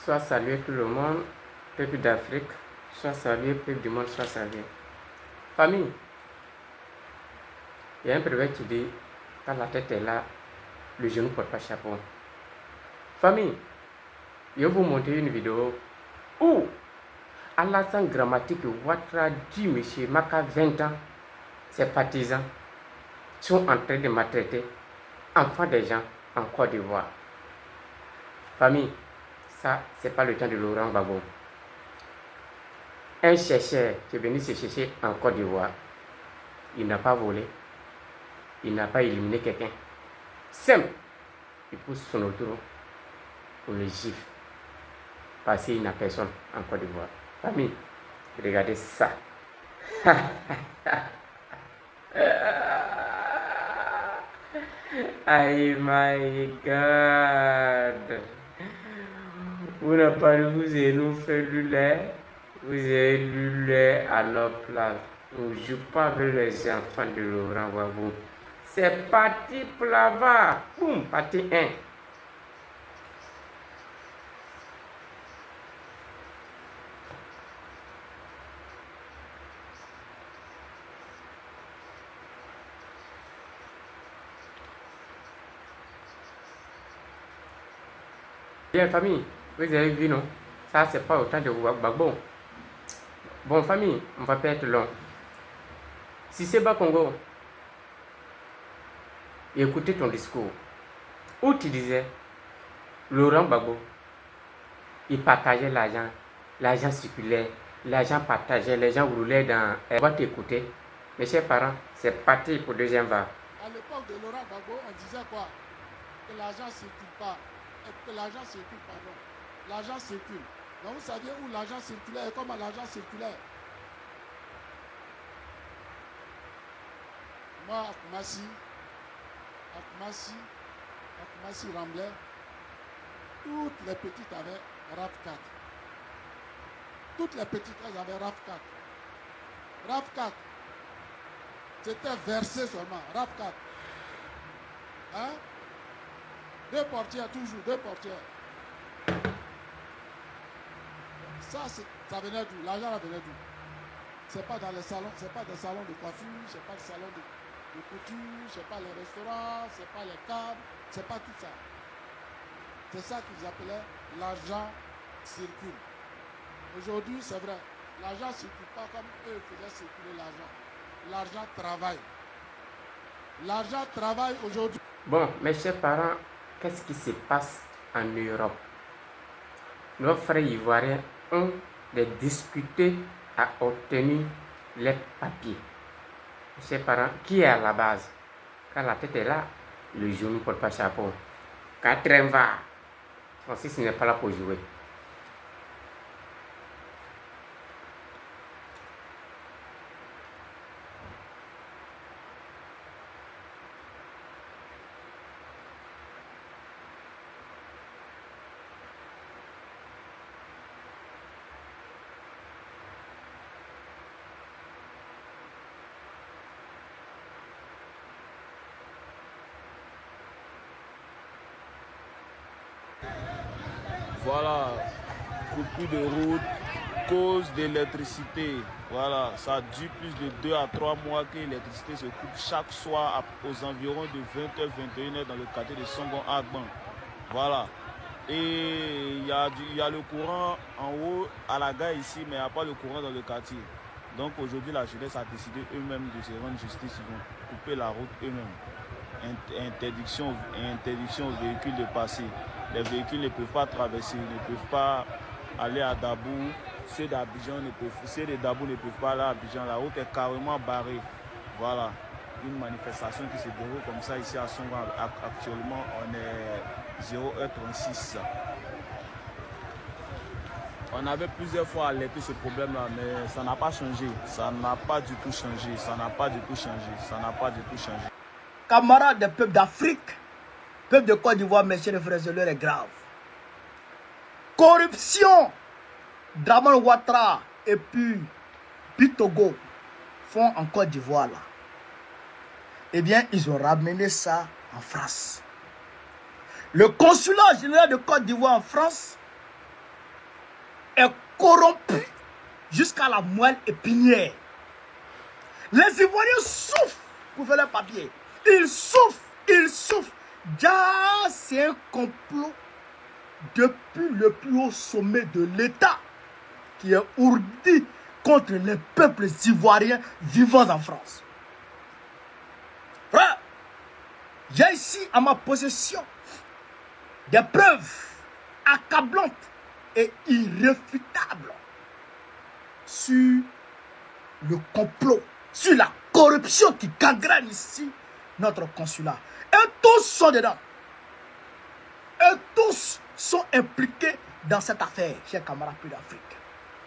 Soit saluer tout le monde, peuple d'Afrique, soit saluer peuple du monde, soit saluer. Famille, il y a un proverbe qui dit, quand la tête est là, le genou ne porte pas chapeau. Famille, je vais vous montrer une vidéo où Alassane Grammatique Ouattara dit, monsieur Maka, 20 ans, ses partisans sont en train de maltraiter enfants des gens en Côte d'Ivoire. Famille, ça, c'est pas le temps de Laurent Gbagbo. Un chercheur qui est venu se chercher en Côte d'Ivoire, il n'a pas volé, il n'a pas éliminé quelqu'un. Simple, il pousse son autour pour le gifle. Parce qu'il n'a personne en Côte d'Ivoire. Famille, regardez ça. Oh my God. Vous n'avez pas vous avez nous fait du lait. Vous avez du lait à notre place. On ne joue pas avec les enfants de Laurent Gbagbo. C'est parti pour là-bas. Boum, partie 1. Bien, famille, vous avez vu, non? Ça, c'est pas autant de Gbagbo. Bon, famille, on va pas être long. Si c'est bas Congo, écoutez ton discours où tu disais Laurent Gbagbo, il partageait l'argent, l'argent circulait, l'argent partageait, les gens roulaient dans. On va t'écouter. Mes chers parents, c'est parti pour deuxième vague. À l'époque de Laurent Gbagbo, on disait quoi? Que l'argent circule pas. Que l'argent circule, pardon. L'argent circule. Donc vous saviez où l'argent circulait et comment l'argent circulait. Moi, à Koumassi, Ramblais, toutes les petites avaient RAV4. Toutes les petites avaient RAV4. RAV4, c'était versé seulement, RAV4. Hein? 2 portières, toujours 2 portières. Ça venait d'où? L'argent venait d'où? C'est pas dans les salons, c'est pas des salons de coiffure, c'est pas des salons de couture, c'est pas les restaurants, c'est pas les câbles, c'est pas tout ça. C'est ça qu'ils appelaient l'argent circule. Aujourd'hui, c'est vrai, l'argent ne circule pas comme eux faisaient circuler l'argent. L'argent travaille. L'argent travaille aujourd'hui. Bon, mes chers parents, qu'est-ce qui se passe en Europe? Nos frères ivoiriens ont discuté à obtenir les papiers. Mes chers parents, qui est à la base? Quand la tête est là, le genou ne porte pas chapeau. Quand train va, Francis n'est pas là pour jouer. Voilà, coupure de route, cause d'électricité. Voilà, ça dure plus de 2 à 3 mois que l'électricité se coupe chaque soir aux environs de 20h, 21h dans le quartier de Songon Agban. Voilà. Et il y a le courant en haut à la gare ici, mais il n'y a pas le courant dans le quartier. Donc aujourd'hui, la jeunesse a décidé eux-mêmes de se rendre justice. Ils vont couper la route eux-mêmes. Interdiction aux véhicules de passer. Les véhicules ne peuvent pas traverser, ne peuvent pas aller à Dabou. Ceux d'Abidjan ceux de Dabou ne peuvent pas aller à Abidjan. La route est carrément barrée. Voilà. Une manifestation qui se déroule comme ça ici à Songo. Actuellement, on est 0h36. On avait plusieurs fois alerté ce problème-là, mais ça n'a pas changé. Ça n'a pas du tout changé. Ça n'a pas du tout changé. Ça n'a pas du tout changé. Camarades des peuples d'Afrique, peuple de Côte d'Ivoire, mes chers frères, l'heure est grave. Corruption. Dramane Ouattara et puis Togo font en Côte d'Ivoire là. Eh bien, ils ont ramené ça en France. Le consulat général de Côte d'Ivoire en France est corrompu jusqu'à la moelle épinière. Les Ivoiriens souffrent pour faire leur papier. Ils souffrent, ils souffrent. Déjà, c'est un complot depuis le plus haut sommet de l'État qui est ourdi contre les peuples ivoiriens vivant en France. Frère, j'ai ici à ma possession des preuves accablantes et irréfutables sur le complot, sur la corruption qui gangrène ici notre consulat. Et tous sont dedans. Et tous sont impliqués dans cette affaire, chers camarades d'Afrique.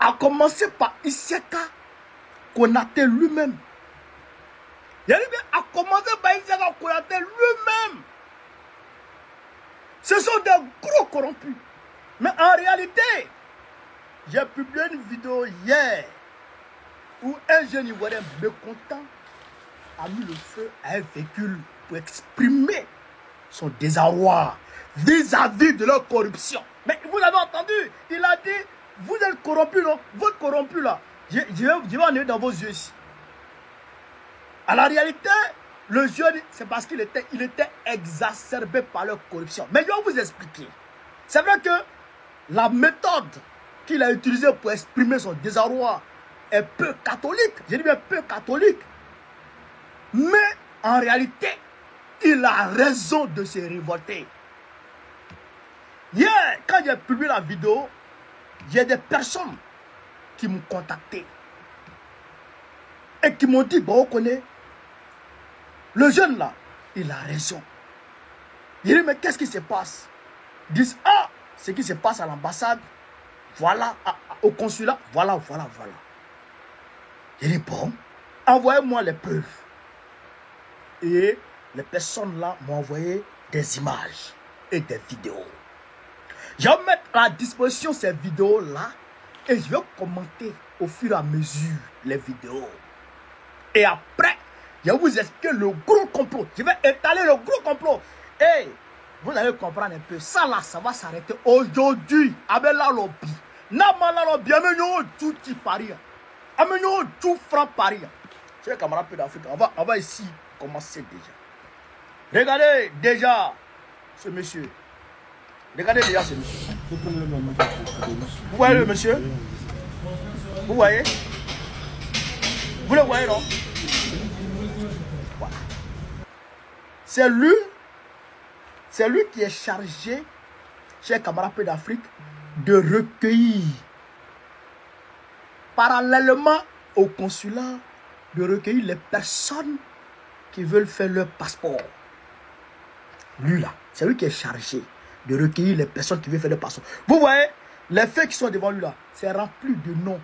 A commencer par Iseka Konaté lui-même. Il a commencé par Iseka Konaté lui-même. Ce sont des gros corrompus. Mais en réalité, j'ai publié une vidéo hier où un jeune Ivoirien mécontent a mis le feu à un véhicule pour exprimer son désarroi vis-à-vis de leur corruption. Mais vous avez entendu, il a dit, vous êtes corrompu, non? Vous êtes corrompu là. Je vais en aller dans vos yeux ici. À la réalité, le jeune, c'est parce qu'il était exacerbé par leur corruption. Mais je vais vous expliquer. C'est vrai que la méthode qu'il a utilisée pour exprimer son désarroi est peu catholique. Je dis bien peu catholique. Mais en réalité, il a raison de se révolter. Hier, quand j'ai publié la vidéo, il y a des personnes qui m'ont contacté et qui m'ont dit, bon, on connaît, le jeune là, il a raison. Il dit, mais qu'est-ce qui se passe? Ils disent, ah, ce qui se passe à l'ambassade, voilà, au consulat, voilà. Il dit, bon, envoyez-moi les preuves. Et les personnes là m'ont envoyé des images et des vidéos. Je vais mettre à disposition ces vidéos-là et je vais commenter au fur et à mesure les vidéos. Et après, je vais vous expliquer le gros complot. Je vais étaler le gros complot. Et vous allez comprendre un peu. Ça là, ça va s'arrêter aujourd'hui. Avec la lobby. Nama la lobby. Amenyo tout qui parie. Amenyo tout franc parie. Chers camarades d'Afrique, on va ici commencer déjà. Regardez déjà ce monsieur. Regardez déjà ce monsieur. Vous voyez le monsieur? Vous voyez? Vous le voyez, non? Voilà. C'est lui qui est chargé, chers camarades d'Afrique, de recueillir, parallèlement au consulat, de recueillir les personnes qui veulent faire leur passeport. Lui là, c'est lui qui est chargé de recueillir les personnes qui veulent faire leur passeport. Vous voyez, les faits qui sont devant lui là, c'est rempli de noms.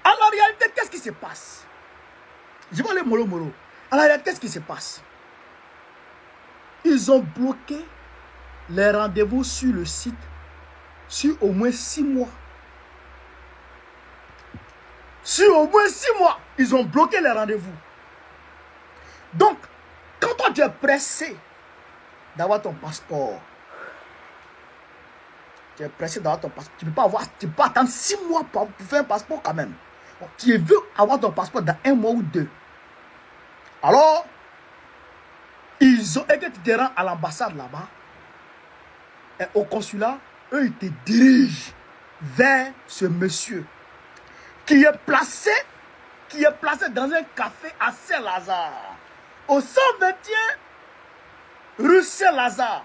En la réalité, qu'est-ce qui se passe? Je vais aller mollo. En la réalité, qu'est-ce qui se passe? Ils ont bloqué les rendez-vous sur le site sur au moins 6 mois. Sur au moins 6 mois, ils ont bloqué les rendez-vous. Donc, quand toi tu es pressé d'avoir ton passeport, tu es pressé d'avoir ton passeport, tu ne peux pas attendre 6 mois pour faire un passeport quand même. Donc, tu veux avoir ton passeport dans 1 mois ou 2. Alors, ils ont, et que tu te rends à l'ambassade là-bas, et au consulat, eux, ils te dirigent vers ce monsieur qui est placé dans un café à Saint-Lazare, au 121 rue Saint-Lazare,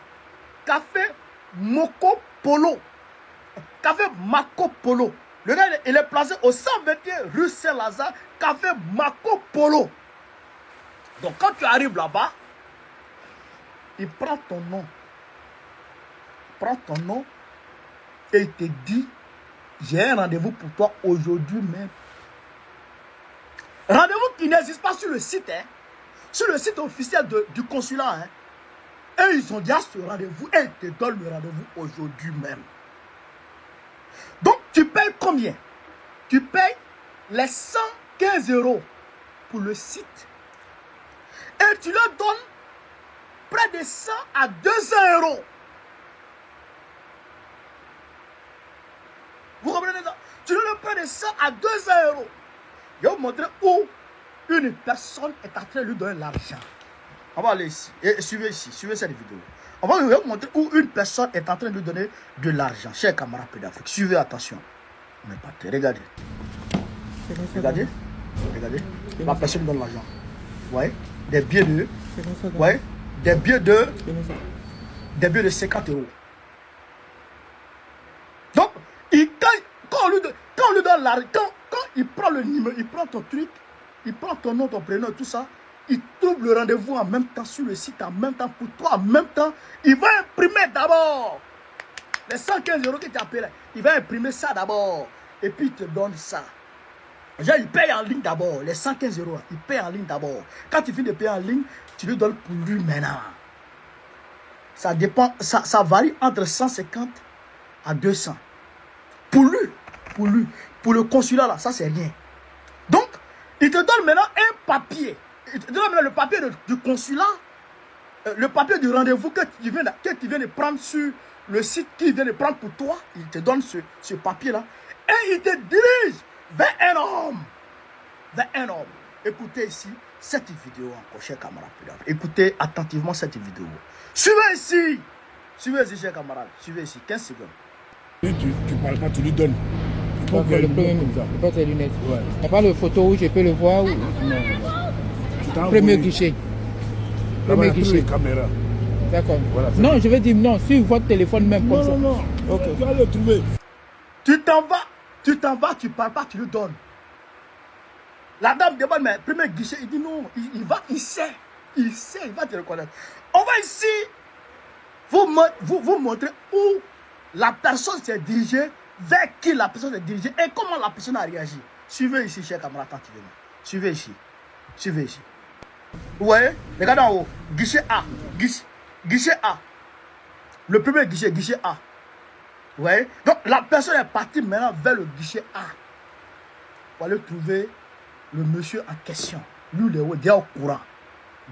café Moko Polo, café Mako Polo. Le gars, il est placé au 121 rue Saint-Lazare, café Mako Polo. Donc quand tu arrives là-bas, il prend ton nom et il te dit, j'ai un rendez-vous pour toi aujourd'hui même. Rendez-vous qui n'existe pas sur le site, hein, sur le site officiel du consulat. Hein. Et ils ont déjà ce rendez-vous et ils te donnent le rendez-vous aujourd'hui même. Donc tu payes combien? Tu payes les 115 € pour le site et tu leur donnes près de 100 à 200 € Vous comprenez ça? Tu dois le prendre de 100 à 200 euros. Je vais vous montrer où une personne est en train de lui donner l'argent. On va aller ici. Et suivez ici. Suivez cette vidéo. On va vous montrer où une personne est en train de lui donner de l'argent. Chers camarades d'Afrique, suivez attention. Mais pas regardez. Regardez. Regardez. La personne donne l'argent. Vous voyez? Des billets de. Vous voyez? Des billets de 50 euros. Donc, quand on lui donne l'argent, quand il prend le numéro, il prend ton truc, il prend ton nom, ton prénom, tout ça, il trouve le rendez-vous en même temps sur le site, en même temps pour toi, en même temps. Il va imprimer d'abord les 115 euros qu'il t'a appelé. Il va imprimer ça d'abord. Et puis il te donne ça. Genre, il paye en ligne d'abord. Les 115 euros, il paye en ligne d'abord. Quand il finit de payer en ligne, tu lui donnes pour lui maintenant. Ça dépend, ça varie entre 150 à 200. Pour lui, pour le consulat là, ça c'est rien. Donc, il te donne maintenant un papier. Il te donne maintenant le papier du consulat, le papier du rendez-vous que tu viens de prendre sur le site qu'il vient de prendre pour toi. Il te donne ce papier-là. Et il te dirige vers un homme. Vers un homme. Écoutez ici cette vidéo encore, chers camarades. Écoutez attentivement cette vidéo. Suivez ici. Suivez ici, chers camarades. Suivez ici, 15 secondes. Tu parles pas, tu lui donnes. Le premier numéro, il porte les lunettes. Ouais. Il n'y a pas de photo où je peux le voir. Ou... Premier guichet. Premier guichet. D'accord. Voilà, non, je vais dire non, sur votre téléphone même comme ça. Non. Okay. Tu vas le trouver. Tu t'en vas, tu parles pas, tu le donnes. La dame demande, mais premier guichet, il dit non, il sait, il va te reconnaître. On va ici vous montrer où la personne s'est dirigée, vers qui la personne s'est dirigée et comment la personne a réagi. Suivez ici, chers camarades, attentivement. Suivez ici. Suivez ici. Vous voyez? Regardez en haut. Guichet A. Guichet A. Le premier guichet, guichet A. Vous voyez? Donc la personne est partie maintenant vers le guichet A. Pour aller trouver le monsieur en question. Lui, il est déjà au courant.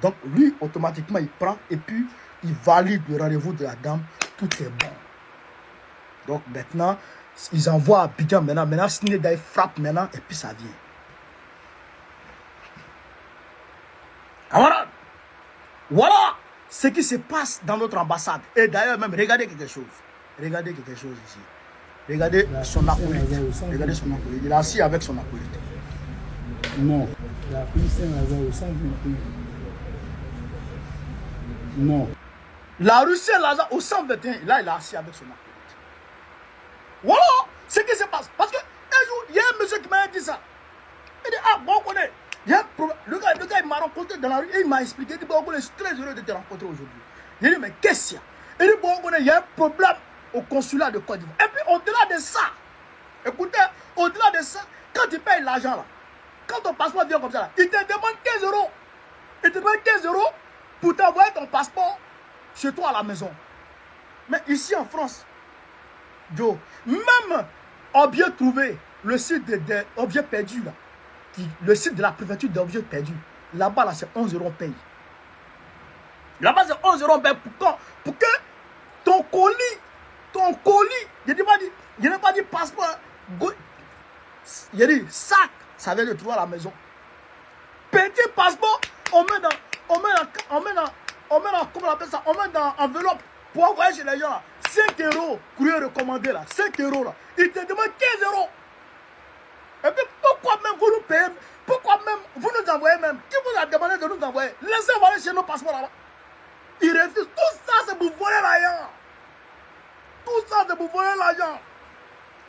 Donc lui, automatiquement, il prend et puis il valide le rendez-vous de la dame. Tout est bon. Donc maintenant, ils envoient à Abidjan maintenant. Maintenant, Sneda frappe maintenant et puis ça vient. Camarades, voilà ce qui se passe dans notre ambassade. Et d'ailleurs, même, regardez quelque chose. Regardez quelque chose ici. Regardez son acolyte. Regardez son acolyte. Il est assis avec son acolyte. Non. La rue Saint-Lazare au 121. Non. La rue Saint-Lazare au 121. Là, il est assis avec son acolyte. Voilà ce qui se passe. Parce que un jour, il y a un monsieur qui m'a dit ça. Il dit, ah, bon, on connaît. Il y a un problème. Le gars, il m'a rencontré dans la rue et il m'a expliqué. Il dit, bon, je suis très heureux de te rencontrer aujourd'hui. Il dit, mais qu'est-ce qu'il y a? Il dit, bon, il y a un problème au consulat de Côte d'Ivoire. Et puis, au-delà de ça, écoutez, au-delà de ça, quand tu payes l'argent là, quand ton passeport vient comme ça là, il te demande 15 euros. Il te demande 15 euros pour t'envoyer ton passeport chez toi à la maison. Mais ici en France, Joe, même objet trouvé, le site des objets perdus là, le site de la préfecture des objets perdus, là-bas là, c'est 11 euros paye. Là-bas c'est 11 euros paye pour que ton colis, je n'ai pas dit passeport, je dis sac, ça vient de trouver à la maison. Petit passeport, on met dans, comment on appelle ça, on met dans enveloppe pour envoyer chez les gens là. 5 euros, courrier recommandé là, 5 euros là. Il te demande 15 euros. Et puis pourquoi même vous nous payez, pourquoi même vous nous envoyez même, qui vous a demandé de nous envoyer? Laissez voler chez nos passeports là-bas. Il refuse, tout ça c'est pour voler l'argent. Tout ça c'est pour voler l'argent.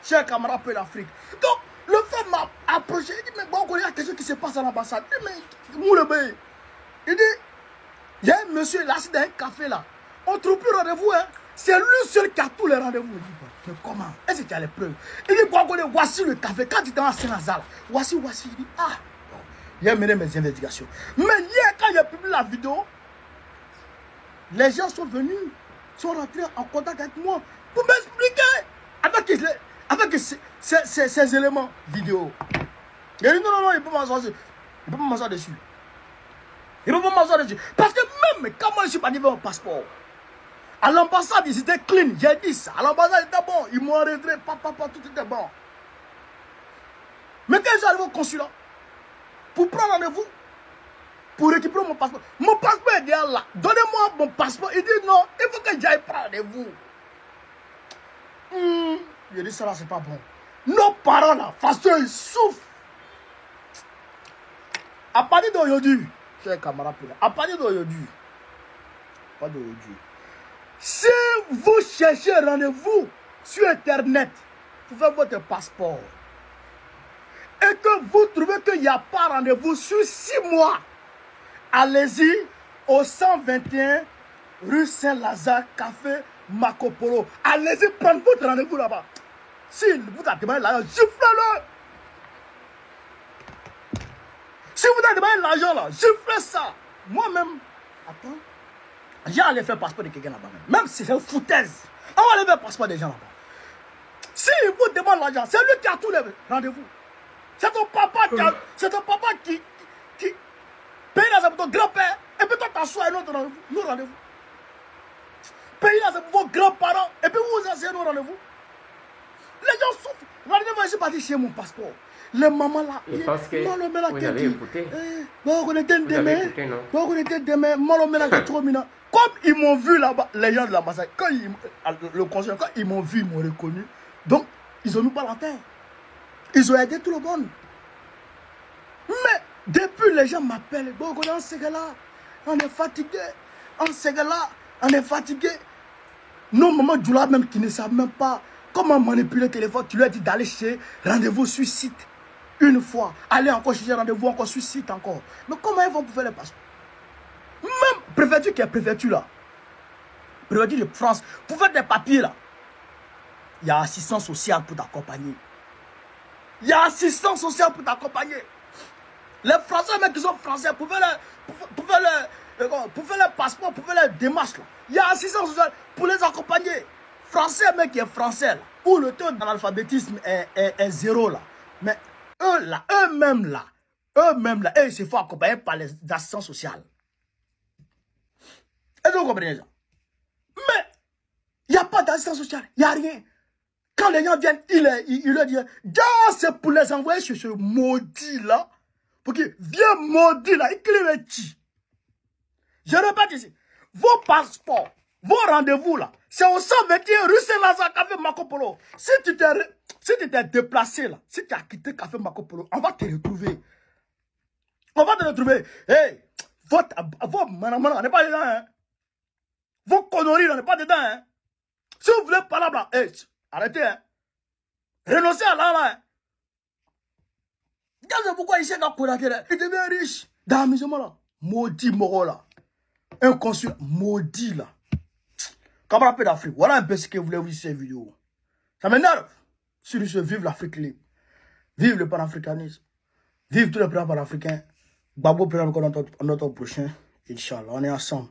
Chers camarades de l'Afrique. Donc, le fait m'a approché, il dit, mais bon, il y a quelque chose qui se passe à l'ambassade. Il dit, mais, Moulebe, il dit, il y a un monsieur, il est assis dans un café là. On ne trouve plus rendez-vous, hein. C'est lui seul qui a tous les rendez-vous. Il dit, mais comment? Est-ce que tu as les preuves? Il dit, bon, voici le café. Quand tu étais à Saint-Lazare, voici. Il dit, ah, il a mené mes investigations. Mais hier, quand il a publié la vidéo, les gens sont venus, sont rentrés en contact avec moi pour m'expliquer avec ces éléments vidéo. Il dit non, il peut m'asseoir dessus. Il peut pas m'asseoir dessus. Parce que même quand moi je suis pas arrivé au passeport, À l'ambassade, ils étaient clean. J'ai dit ça. À l'ambassade, ils étaient bons. Ils m'ont arrêté. Papa, tout était bon. Mais quand ils sont arrivés au consulat, pour prendre rendez-vous, pour récupérer mon passeport est déjà là. Donnez-moi mon passeport. Il dit non, il faut que j'aille prendre rendez-vous. J'ai dit ça là, c'est pas bon. Nos parents là, façon ils souffrent. À partir d'aujourd'hui, chers camarades, à partir d'aujourd'hui, pas d'aujourd'hui. Si vous cherchez un rendez-vous sur Internet, vous faites votre passeport et que vous trouvez qu'il n'y a pas rendez-vous sur 6 mois, allez-y au 121 rue Saint-Lazare, café Marco Polo. Allez-y prendre votre rendez-vous là-bas. Si vous avez demandé l'argent, giflez-le. Si vous avez demandé l'argent là, giflez ça. Moi-même, attends, j'ai allé faire le passeport de quelqu'un là-bas. Même si c'est une foutaise, on va aller faire le passeport des gens là-bas. Si vous demandez l'argent, c'est lui qui a tous les rendez-vous. C'est ton papa qui paye là, c'est pour ton grand-père. Et puis toi, t'assois à notre rendez-vous. Paye là, c'est pour vos grands-parents. Et puis vous asseyez nos rendez-vous. Les gens souffrent. Regardez-moi, je suis parti chez mon passeport. Les mamans là. Et parce que vous avez écouté. Comme ils m'ont vu là-bas, les gens de l'ambassade, quand le conseil, quand ils m'ont vu, ils m'ont reconnu. Donc, ils ont mis pas la terre. Ils ont aidé tout le monde. Mais, depuis, les gens m'appellent. Bon, on est fatigué. On est fatigué. Nos mamans du là même qui ne savent même pas comment manipuler le téléphone. Tu leur as dit d'aller chez rendez-vous sur site. Une fois. Aller encore chercher rendez-vous encore sur site encore. Mais comment ils vont pour faire les passeports? Même préfecture qui est préfecture là. Préfecture de France. Pour faire des papiers là. Il y a assistance sociale pour t'accompagner. Il y a assistance sociale pour t'accompagner. Les Français, même qui sont français, pour faire les passeports, pour faire les démarches là. Il y a assistance sociale pour les accompagner. Français, mec qui est français là. Où le taux d'analphabétisme est zéro là. Mais eux-mêmes là, ils se font accompagner par les assistants sociaux. Est-ce que vous comprenez ça? Mais, il n'y a pas d'assistance sociale, il n'y a rien. Quand les gens viennent, il leur dit, c'est pour les envoyer sur ce maudit là, pour qu'il vienne maudit là, il le tue. Je répète ici, vos passeports, vos rendez-vous là, c'est au 121 rue Saint-Lazare, café Marco Polo. Si tu t'es déplacé là, si tu as quitté café Marco Polo, on va te retrouver. On va te retrouver. Hey, votre manamana, on n'est pas dedans, hein. Vos conneries, on n'est pas dedans, hein. Si vous voulez parler là, hey, arrêtez, hein. Renoncez à là, hein. Regardez pourquoi il s'est gagné, il devient riche. Dans l'amusement là, maudit moro là. Un consul maudit là. Camarade peu d'Afrique, voilà un peu ce que vous voulez vous dire cette vidéo. Ça m'énerve. Sur ce, vive l'Afrique libre. Vive le panafricanisme. Vive tous les plans panafricains. Babo, notre prochain. Inch'Allah, on est ensemble.